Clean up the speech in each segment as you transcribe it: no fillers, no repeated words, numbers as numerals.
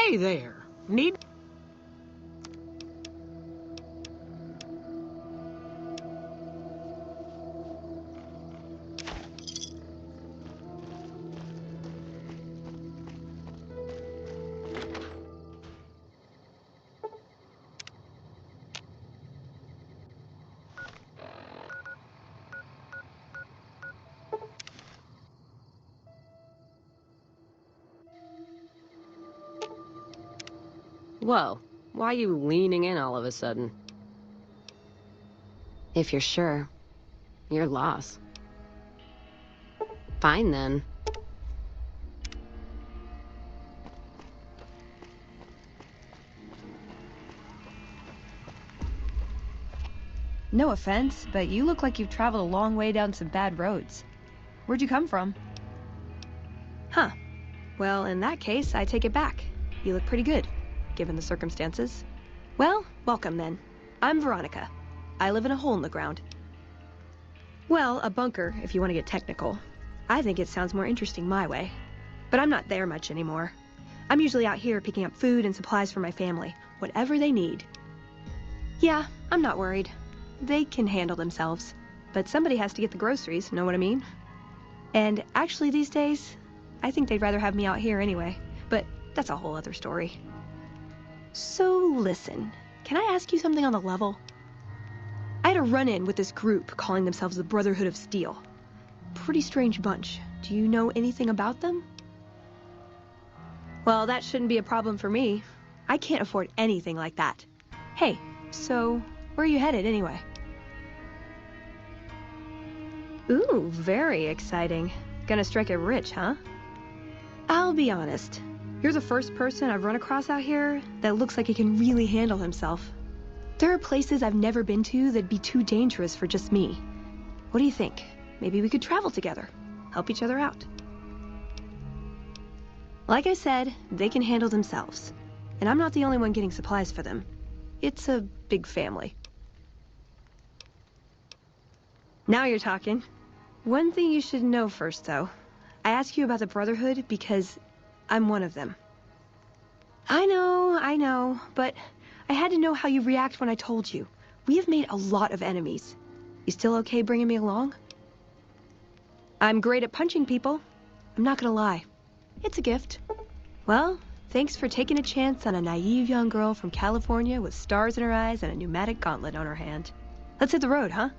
Hey there. Need... Whoa, why are you leaning in all of a sudden? If you're sure, your loss. Fine then. No offense, but you look like you've traveled a long way down some bad roads. Where'd you come from? Huh. Well, in that case, I take it back. You look pretty good, given the circumstances. Well, welcome then. I'm Veronica. I live in a hole in the ground. Well, a bunker, if you want to get technical. I think it sounds more interesting my way. But I'm not there much anymore. I'm usually out here picking up food and supplies for my family, whatever they need. Yeah, I'm not worried. They can handle themselves. But somebody has to get the groceries, know what I mean? And actually these days, I think they'd rather have me out here anyway. But that's a whole other story. So listen, can I ask you something on the level? I had a run-in with this group calling themselves the Brotherhood of Steel. Pretty strange bunch. Do you know anything about them? Well, that shouldn't be a problem for me. I can't afford anything like that. Hey, so where are you headed anyway? Ooh, very exciting. Gonna strike it rich, huh? I'll be honest. You're the first person I've run across out here that looks like he can really handle himself. There are places I've never been to that'd be too dangerous for just me. What do you think? Maybe we could travel together, help each other out. Like I said, they can handle themselves. And I'm not the only one getting supplies for them. It's a big family. Now you're talking. One thing you should know first, though. I ask you about the Brotherhood because I'm one of them. I know, but I had to know how you react when I told you. We have made a lot of enemies. You still okay bringing me along? I'm great at punching people. I'm not gonna lie. It's a gift. Well, thanks for taking a chance on a naive young girl from California with stars in her eyes and a pneumatic gauntlet on her hand. Let's hit the road, huh?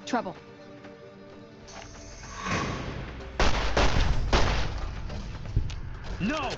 Trouble. No!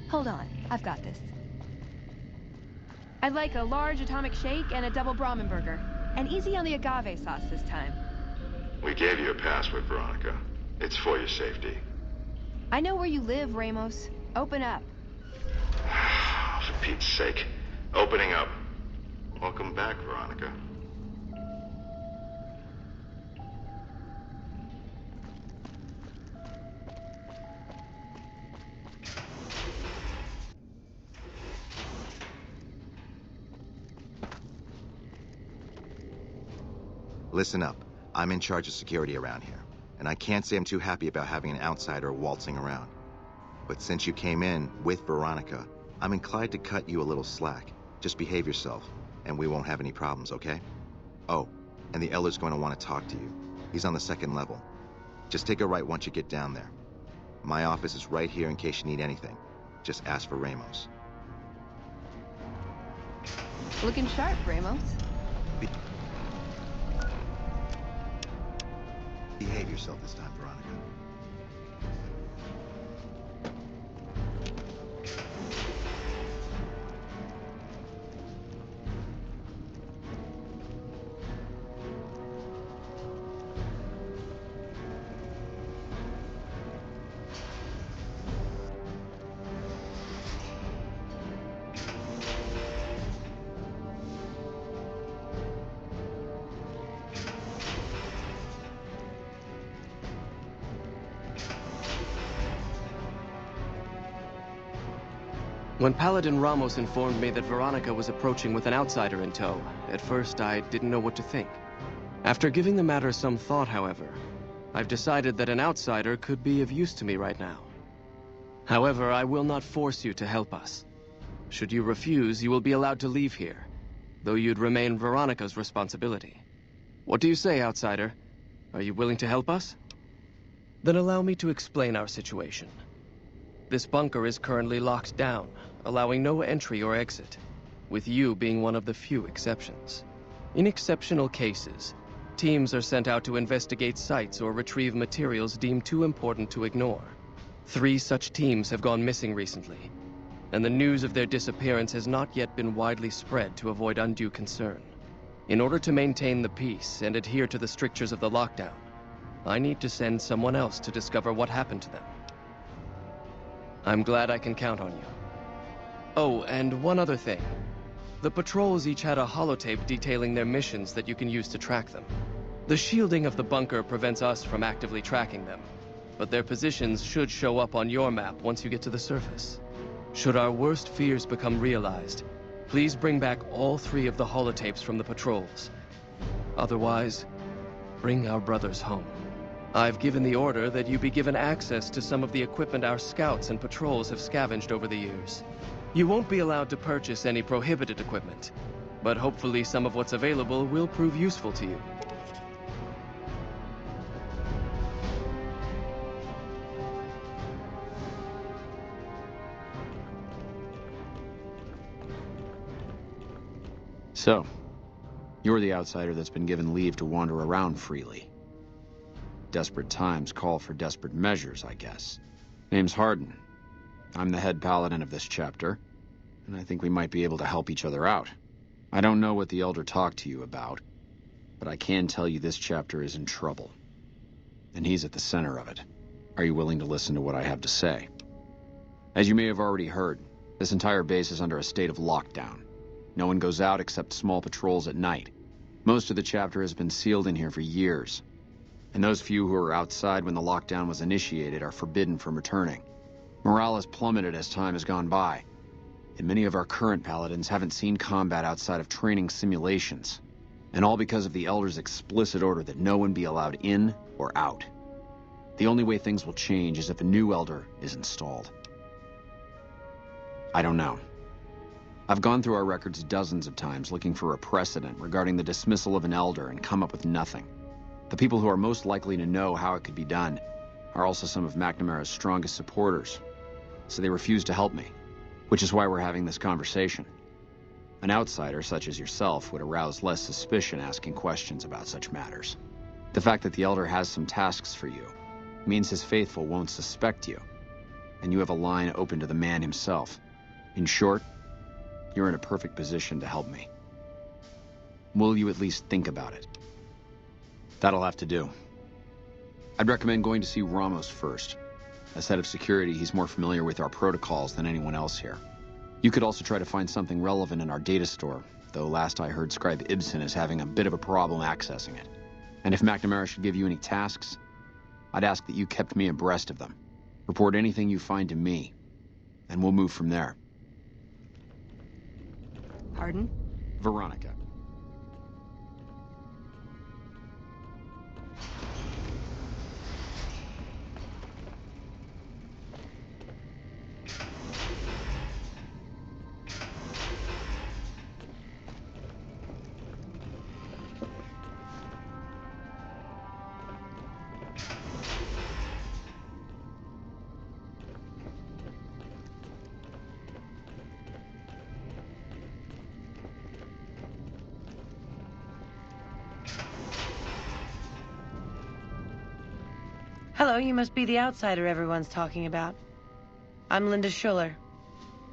Hold on, I've got this. I'd like a large atomic shake and a double Brahmin burger. And easy on the agave sauce this time. We gave you a password, Veronica. It's for your safety. I know where you live, Ramos. Open up. For Pete's sake. Opening up. Welcome back, Veronica. Listen up. I'm in charge of security around here, and I can't say I'm too happy about having an outsider waltzing around. But since you came in with Veronica, I'm inclined to cut you a little slack. Just behave yourself, and we won't have any problems, okay? Oh, and the Elder's going to want to talk to you. He's on the second level. Just take a right once you get down there. My office is right here in case you need anything. Just ask for Ramos. Looking sharp, Ramos. Behave yourself this time, Veronica. When Paladin Ramos informed me that Veronica was approaching with an outsider in tow, at first I didn't know what to think. After giving the matter some thought, however, I've decided that an outsider could be of use to me right now. However, I will not force you to help us. Should you refuse, you will be allowed to leave here, though you'd remain Veronica's responsibility. What do you say, outsider? Are you willing to help us? Then allow me to explain our situation. This bunker is currently locked down, allowing no entry or exit, with you being one of the few exceptions. In exceptional cases, teams are sent out to investigate sites or retrieve materials deemed too important to ignore. 3 such teams have gone missing recently, and the news of their disappearance has not yet been widely spread to avoid undue concern. In order to maintain the peace and adhere to the strictures of the lockdown, I need to send someone else to discover what happened to them. I'm glad I can count on you. Oh, and one other thing. The patrols each had a holotape detailing their missions that you can use to track them. The shielding of the bunker prevents us from actively tracking them, but their positions should show up on your map once you get to the surface. Should our worst fears become realized, please bring back all 3 of the holotapes from the patrols. Otherwise, bring our brothers home. I've given the order that you be given access to some of the equipment our scouts and patrols have scavenged over the years. You won't be allowed to purchase any prohibited equipment, but hopefully some of what's available will prove useful to you. So, you're the outsider that's been given leave to wander around freely. Desperate times call for desperate measures, I guess. Name's Hardin. I'm the head paladin of this chapter, and I think we might be able to help each other out. I don't know what the Elder talked to you about, but I can tell you this chapter is in trouble. And he's at the center of it. Are you willing to listen to what I have to say? As you may have already heard, this entire base is under a state of lockdown. No one goes out except small patrols at night. Most of the chapter has been sealed in here for years, and those few who were outside when the lockdown was initiated are forbidden from returning. Morale has plummeted as time has gone by, and many of our current paladins haven't seen combat outside of training simulations, and all because of the Elder's explicit order that no one be allowed in or out. The only way things will change is if a new Elder is installed. I don't know. I've gone through our records dozens of times looking for a precedent regarding the dismissal of an Elder and come up with nothing. The people who are most likely to know how it could be done are also some of McNamara's strongest supporters, so they refuse to help me, which is why we're having this conversation. An outsider such as yourself would arouse less suspicion asking questions about such matters. The fact that the Elder has some tasks for you means his faithful won't suspect you, and you have a line open to the man himself. In short, you're in a perfect position to help me. Will you at least think about it? That'll have to do. I'd recommend going to see Ramos first. As head of security, he's more familiar with our protocols than anyone else here. You could also try to find something relevant in our data store, though last I heard Scribe Ibsen is having a bit of a problem accessing it. And if McNamara should give you any tasks, I'd ask that you kept me abreast of them. Report anything you find to me, and we'll move from there. Hardin? Veronica. Hello, you must be the outsider everyone's talking about. I'm Linda Schuller.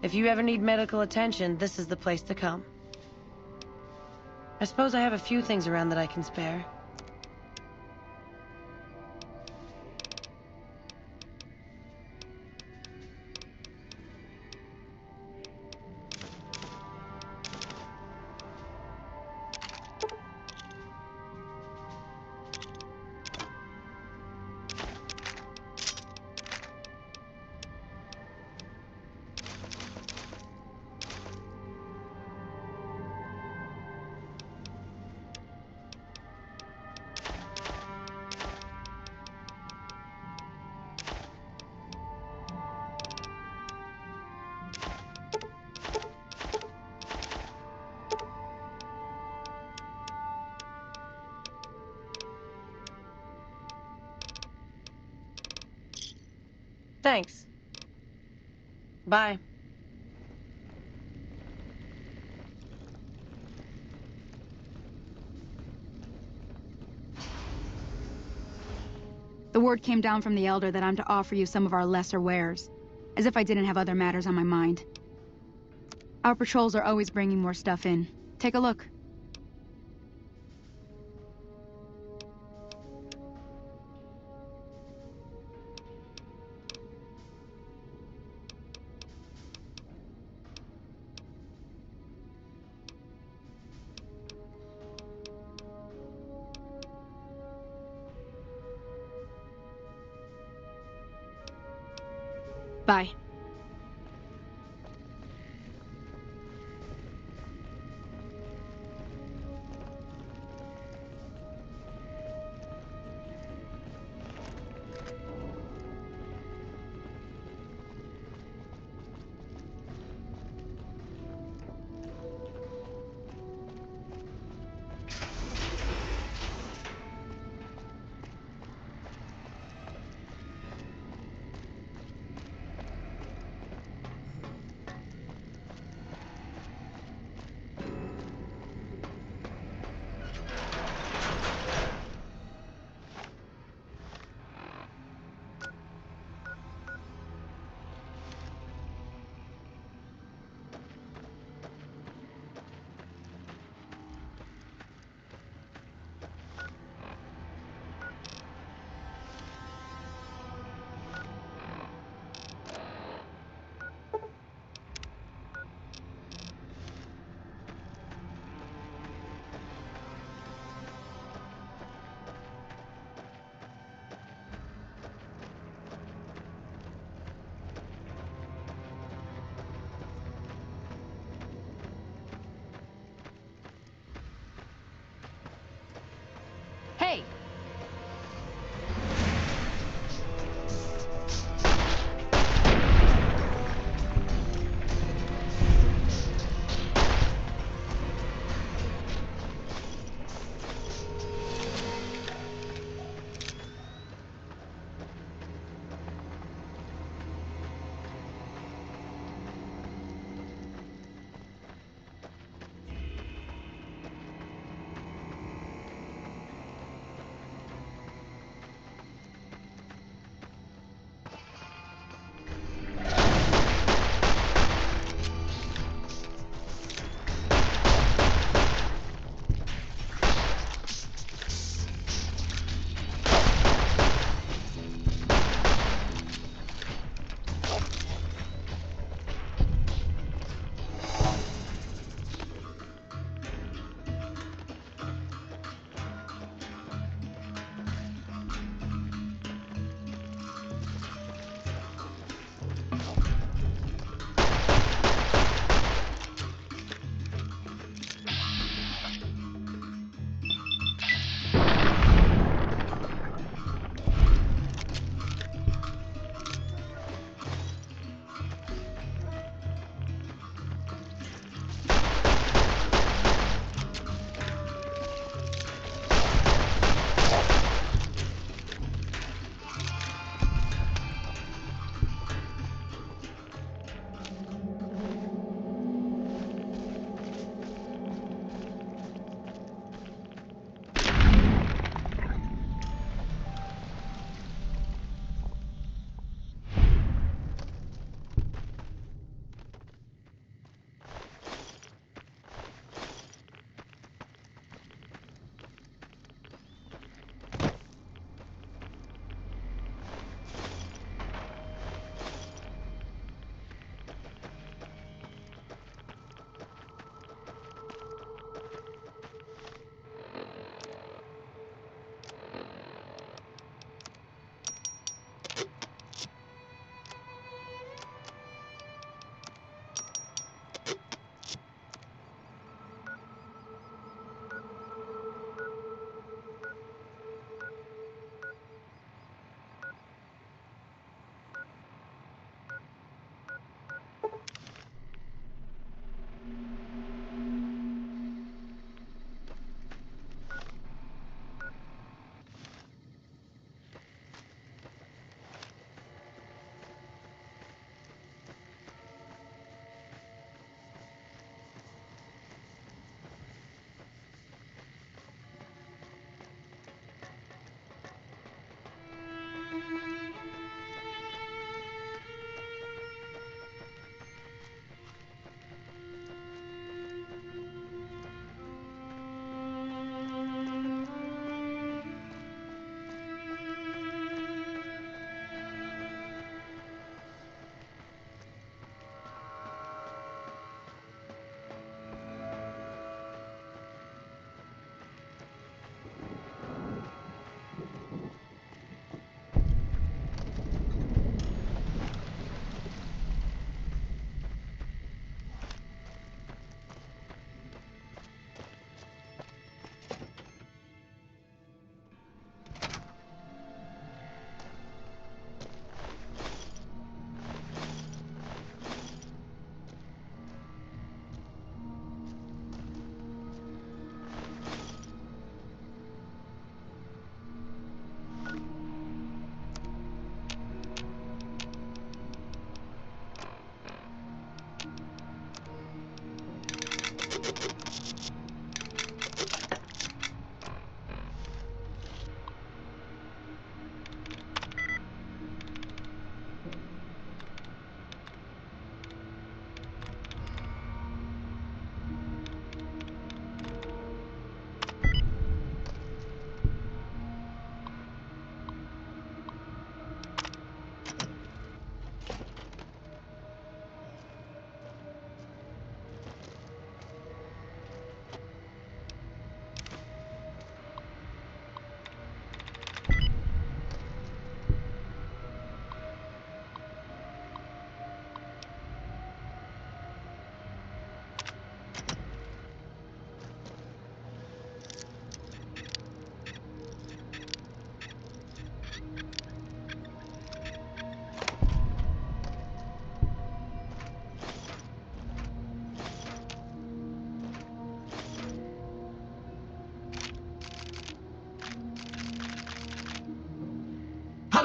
If you ever need medical attention, this is the place to come. I suppose I have a few things around that I can spare. Thanks. Bye. The word came down from the Elder that I'm to offer you some of our lesser wares. As if I didn't have other matters on my mind. Our patrols are always bringing more stuff in. Take a look. Bye.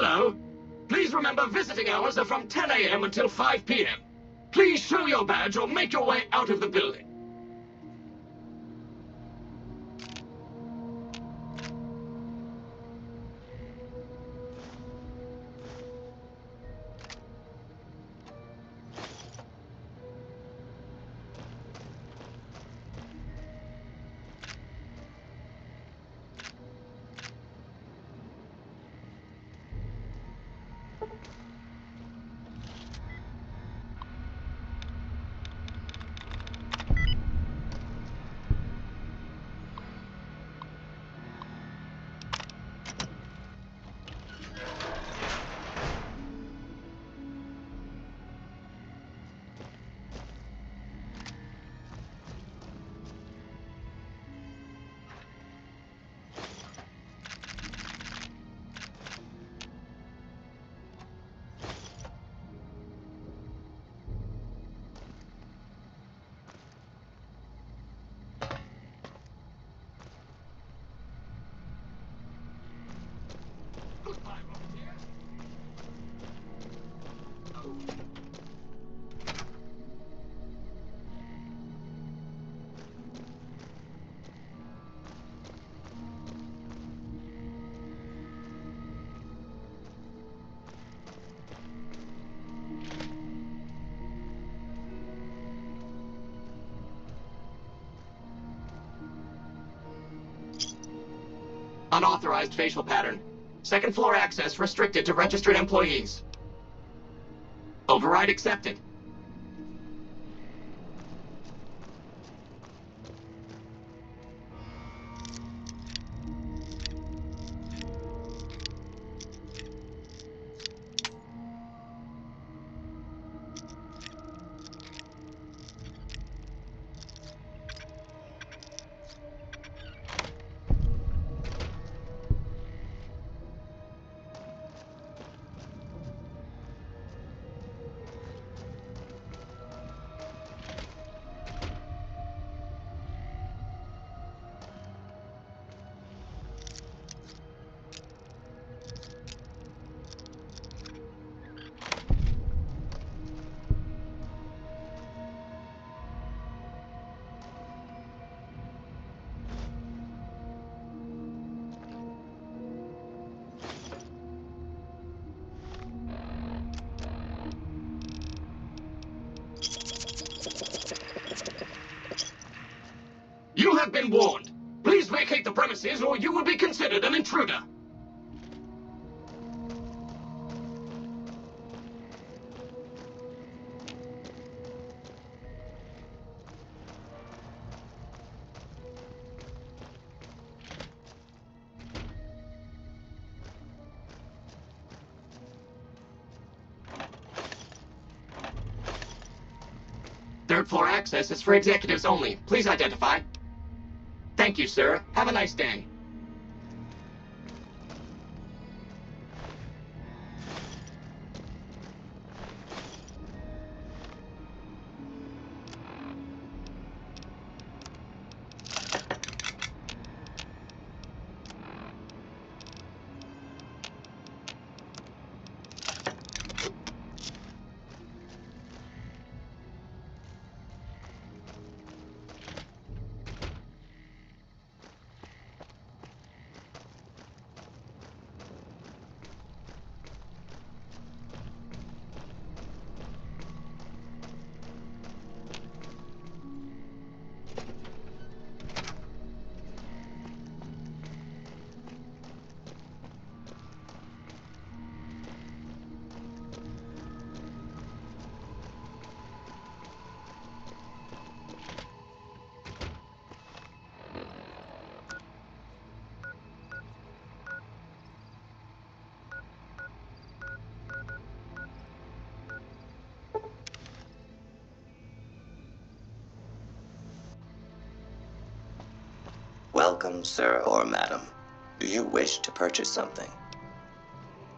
Hello. Please remember visiting hours are from 10 a.m. until 5 p.m. Please show your badge or make your way out of the building. Unauthorized facial pattern. Second floor access restricted to registered employees. Override accepted. You have been warned. Please vacate the premises or you will be considered an intruder. Third floor access is for executives only. Please identify. Thank you, sir. Have a nice day. Welcome, sir or madam. Do you wish to purchase something?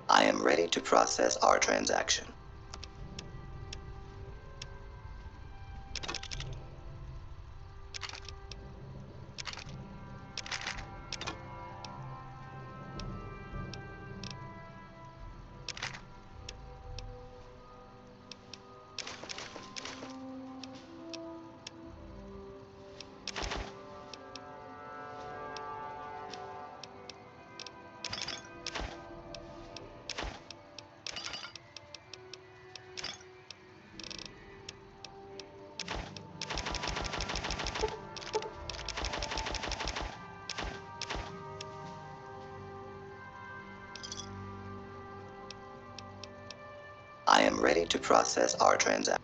I am ready to process our transaction. ready to process our transaction.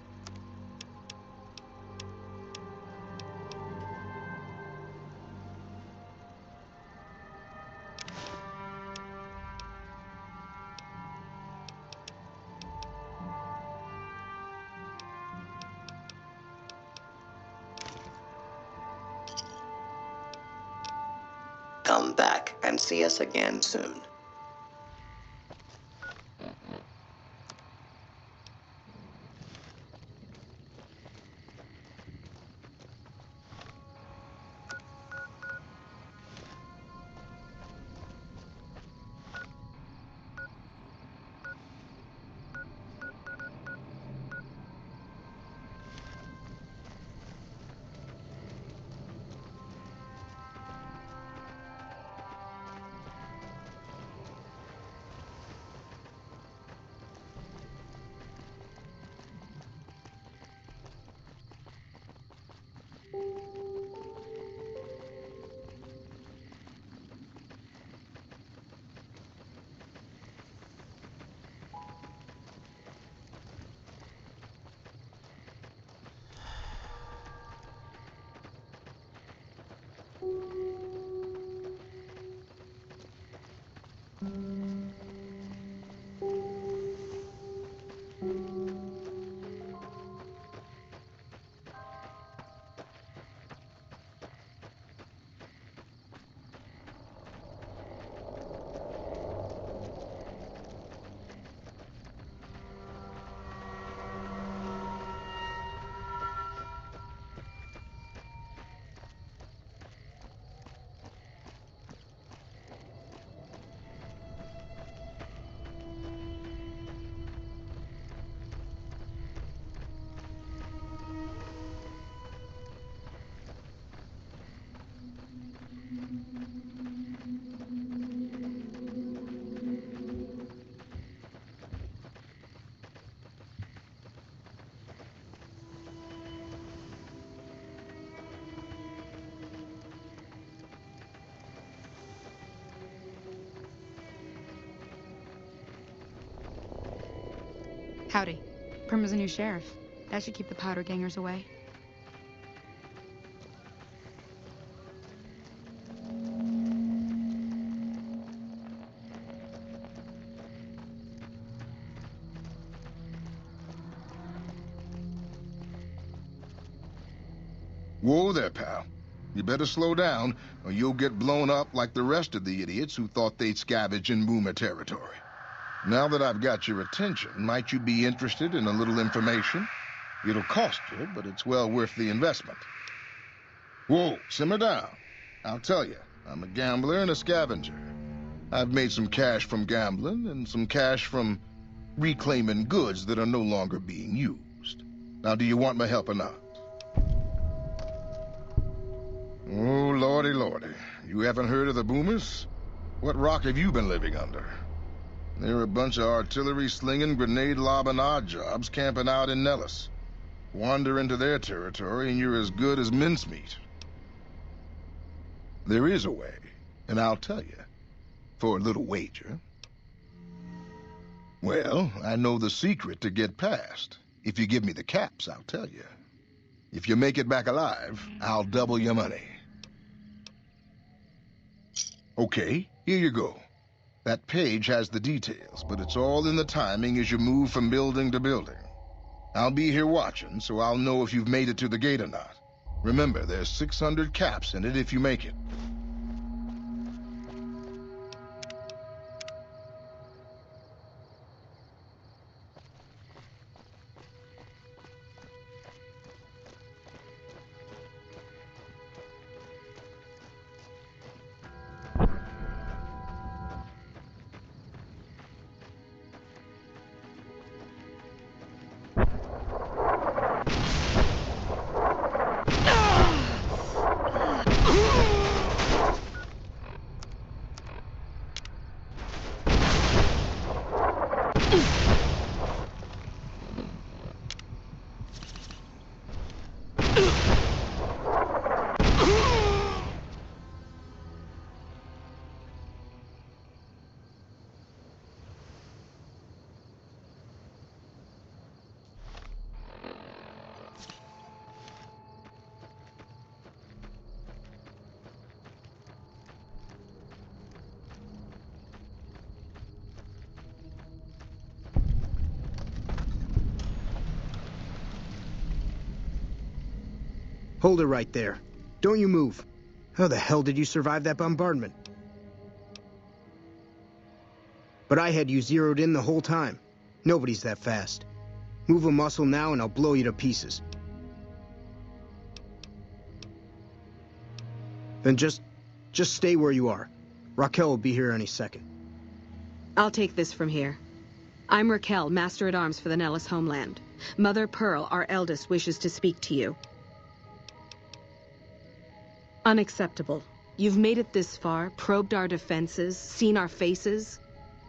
Come back and see us again soon. Howdy. Prima's a new sheriff. That should keep the powder gangers away. Whoa there, pal. You better slow down, or you'll get blown up like the rest of the idiots who thought they'd scavenge in Boomer territory. Now that I've got your attention, might you be interested in a little information? It'll cost you, but it's well worth the investment. Whoa, simmer down. I'll tell you, I'm a gambler and a scavenger. I've made some cash from gambling and some cash from reclaiming goods that are no longer being used. Now, do you want my help or not? Oh, lordy, lordy. You haven't heard of the Boomers? What rock have you been living under? They're a bunch of artillery-slinging, grenade-lobbing odd jobs camping out in Nellis. Wander into their territory and you're as good as mincemeat. There is a way, and I'll tell you. For a little wager. Well, I know the secret to get past. If you give me the caps, I'll tell you. If you make it back alive, I'll double your money. Okay, here you go. That page has the details, but it's all in the timing as you move from building to building. I'll be here watching, so I'll know if you've made it to the gate or not. Remember, there's 600 caps in it if you make it. Hold it right there. Don't you move. How the hell did you survive that bombardment? But I had you zeroed in the whole time. Nobody's that fast. Move a muscle now and I'll blow you to pieces. Then just stay where you are. Raquel will be here any second. I'll take this from here. I'm Raquel, Master-at-Arms for the Nellis homeland. Mother Pearl, our eldest, wishes to speak to you. Unacceptable. You've made it this far, probed our defenses, seen our faces.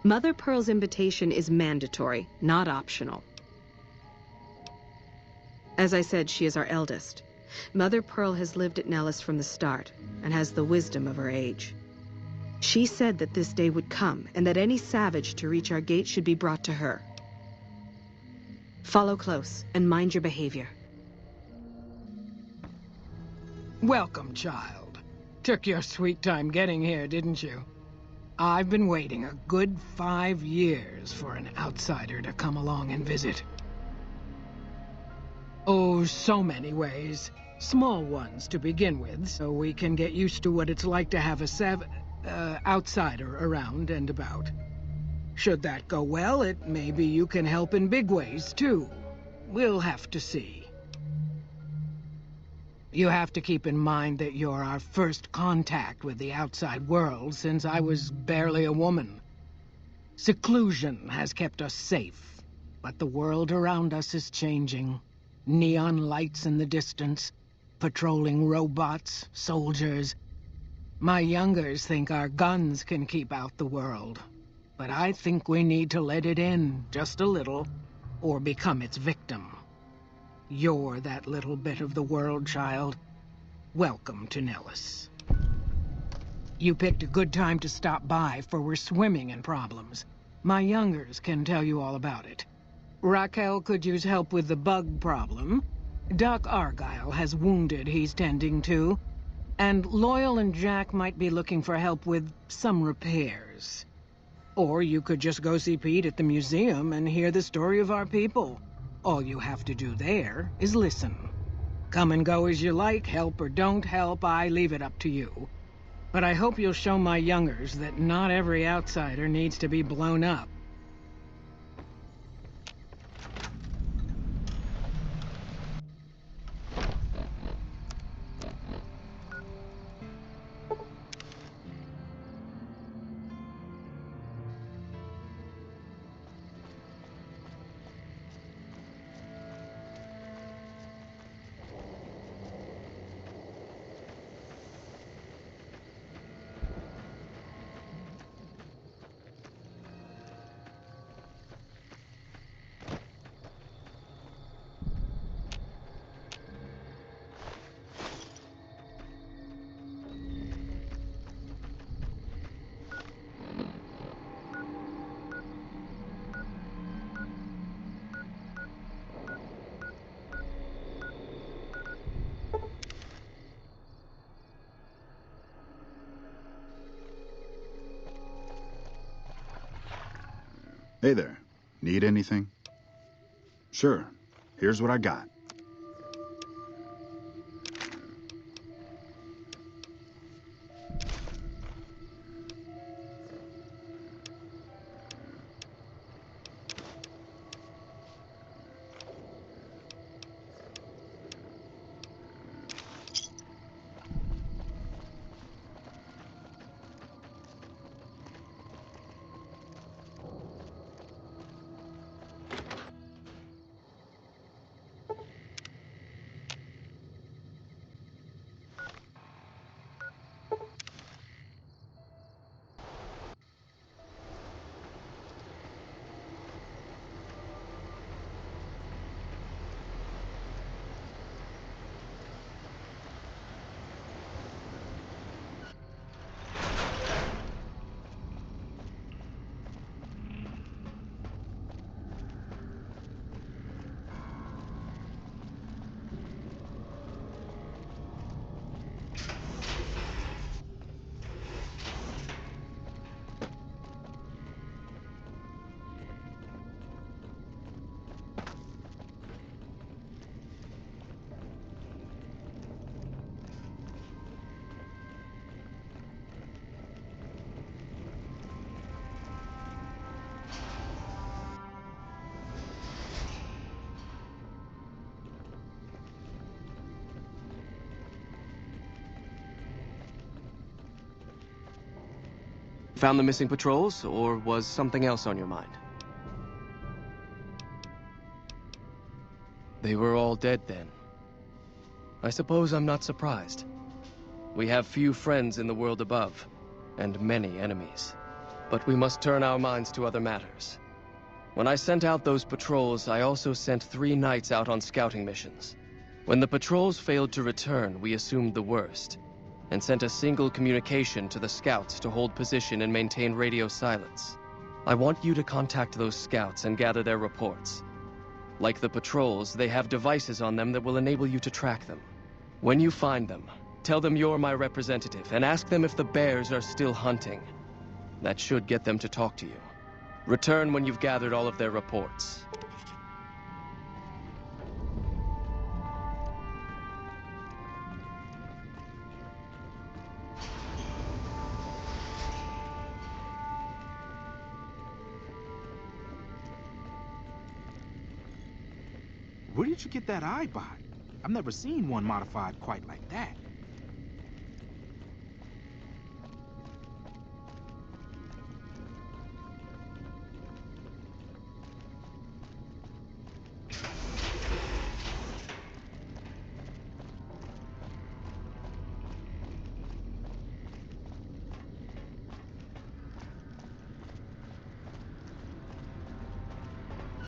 Mother Pearl's invitation is mandatory, not optional. As I said, she is our eldest. Mother Pearl has lived at Nellis from the start, and has the wisdom of her age. She said that this day would come, and that any savage to reach our gate should be brought to her. Follow close, and mind your behavior. Welcome, child. Took your sweet time getting here, didn't you? I've been waiting a good 5 years for an outsider to come along and visit. Oh, so many ways. Small ones to begin with, so we can get used to what it's like to have a outsider around and about. Should that go well, it may be you can help in big ways, too. We'll have to see. You have to keep in mind that you're our first contact with the outside world since I was barely a woman. Seclusion has kept us safe, but the world around us is changing. Neon lights in the distance, patrolling robots, soldiers. My youngers think our guns can keep out the world, but I think we need to let it in just a little, or become its victim. You're that little bit of the world, child. Welcome to Nellis. You picked a good time to stop by, for we're swimming in problems. My youngers can tell you all about it. Raquel could use help with the bug problem. Doc Argyle has wounded he's tending to. And Loyal and Jack might be looking for help with some repairs. Or you could just go see Pete at the museum and hear the story of our people. All you have to do there is listen. Come and go as you like, help or don't help, I leave it up to you. But I hope you'll show my youngers that not every outsider needs to be blown up. Hey there. Need anything? Sure. Here's what I got. Found the missing patrols, or was something else on your mind? They were all dead then. I suppose I'm not surprised. We have few friends in the world above, and many enemies. But we must turn our minds to other matters. When I sent out those patrols, I also sent 3 knights out on scouting missions. When the patrols failed to return, we assumed the worst, and sent a single communication to the scouts to hold position and maintain radio silence. I want you to contact those scouts and gather their reports. Like the patrols, they have devices on them that will enable you to track them. When you find them, tell them you're my representative, and ask them if the bears are still hunting. That should get them to talk to you. Return when you've gathered all of their reports. Where did you get that eyebot? I've never seen one modified quite like that.